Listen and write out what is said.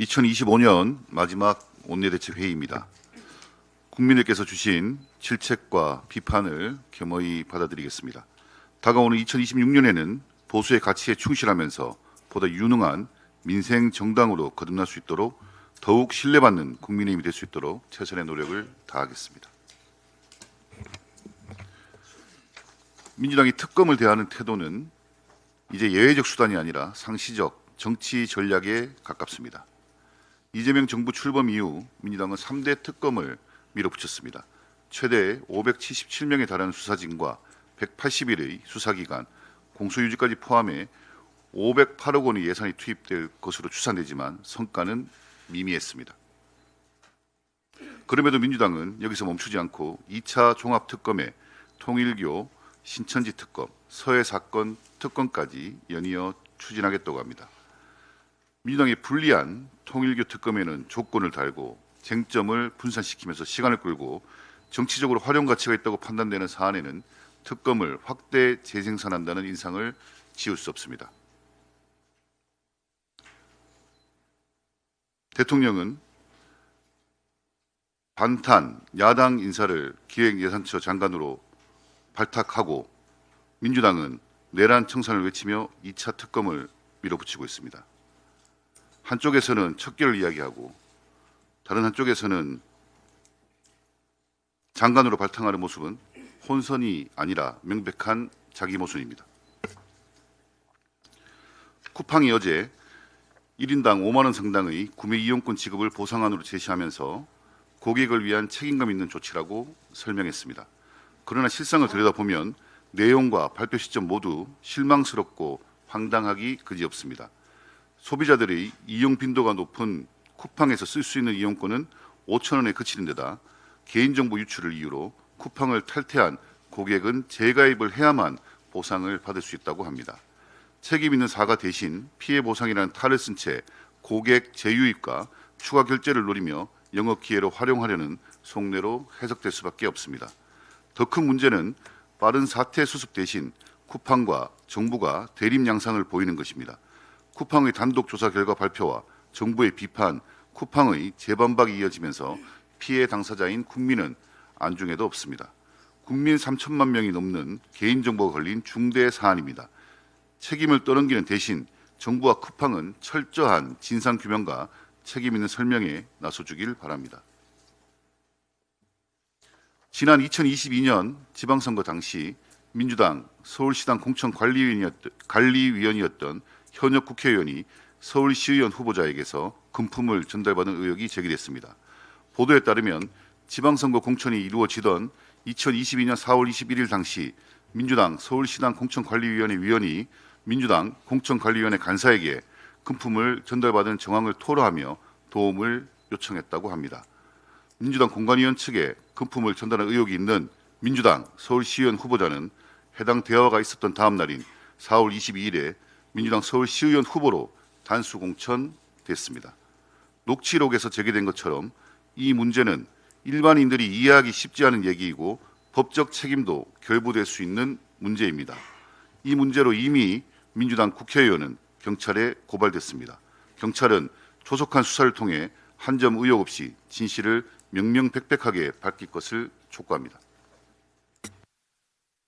2025년 마지막 원내대책회의입니다. 국민들께서 주신 질책과 비판을 겸허히 받아들이겠습니다. 다가오는 2026년에는 보수의 가치에 충실하면서 보다 유능한 민생 정당으로 거듭날 수 있도록 더욱 신뢰받는 국민의힘이 될 수 있도록 최선의 노력을 다하겠습니다. 민주당이 특검을 대하는 태도는 이제 예외적 수단이 아니라 상시적 정치 전략에 가깝습니다. 이재명 정부 출범 이후 민주당은 3대 특검을 밀어붙였습니다. 최대 577명에 달하는 수사진과 180일의 수사기간, 공소유지까지 포함해 508억 원의 예산이 투입될 것으로 추산되지만 성과는 미미했습니다. 그럼에도 민주당은 여기서 멈추지 않고 2차 종합특검에 통일교, 신천지 특검, 서해 사건 특검까지 연이어 추진하겠다고 합니다. 민주당이 불리한 통일교 특검에는 조건을 달고 쟁점을 분산시키면서 시간을 끌고 정치적으로 활용 가치가 있다고 판단되는 사안에는 특검을 확대 재생산한다는 인상을 지울 수 없습니다. 대통령은 반탄 야당 인사를 기획예산처 장관으로 발탁하고 민주당은 내란 청산을 외치며 2차 특검을 밀어붙이고 있습니다. 한쪽에서는 척결을 이야기하고 다른 한쪽에서는 장관으로 발탁하는 모습은 혼선이 아니라 명백한 자기 모순입니다. 쿠팡이 어제 1인당 5만 원 상당의 구매 이용권 지급을 보상안으로 제시하면서 고객을 위한 책임감 있는 조치라고 설명했습니다. 그러나 실상을 들여다보면 내용과 발표 시점 모두 실망스럽고 황당하기 그지없습니다. 소비자들의 이용 빈도가 높은 쿠팡에서 쓸 수 있는 이용권은 5천 원에 그치는 데다 개인정보 유출을 이유로 쿠팡을 탈퇴한 고객은 재가입을 해야만 보상을 받을 수 있다고 합니다. 책임 있는 사과 대신 피해 보상이라는 탈을 쓴 채 고객 재유입과 추가 결제를 노리며 영업 기회로 활용하려는 속내로 해석될 수밖에 없습니다. 더 큰 문제는 빠른 사태 수습 대신 쿠팡과 정부가 대립 양상을 보이는 것입니다. 쿠팡의 단독 조사 결과 발표와 정부의 비판, 쿠팡의 재반박이 이어지면서 피해 당사자인 국민은 안중에도 없습니다. 국민 3천만 명이 넘는 개인정보가 걸린 중대 사안입니다. 책임을 떠넘기는 대신 정부와 쿠팡은 철저한 진상규명과 책임 있는 설명에 나서주길 바랍니다. 지난 2022년 지방선거 당시 민주당 서울시당 공천관리위원이었던 현역 국회의원이 서울시의원 후보자에게서 금품을 전달받은 의혹이 제기됐습니다. 보도에 따르면 지방선거 공천이 이루어지던 2022년 4월 21일 당시 민주당 서울시당 공천관리위원회 위원이 민주당 공천관리위원회 간사에게 금품을 전달받은 정황을 토로하며 도움을 요청했다고 합니다. 민주당 공관위원 측에 금품을 전달한 의혹이 있는 민주당 서울시의원 후보자는 해당 대화가 있었던 다음 날인 4월 22일에 민주당 서울시의원 후보로 단수 공천됐습니다. 녹취록에서 제기된 것처럼 이 문제는 일반인들이 이해하기 쉽지 않은 얘기이고 법적 책임도 결부될 수 있는 문제입니다. 이 문제로 이미 민주당 국회의원은 경찰에 고발됐습니다. 경찰은 조속한 수사를 통해 한 점 의혹 없이 진실을 명명백백하게 밝힐 것을 촉구합니다.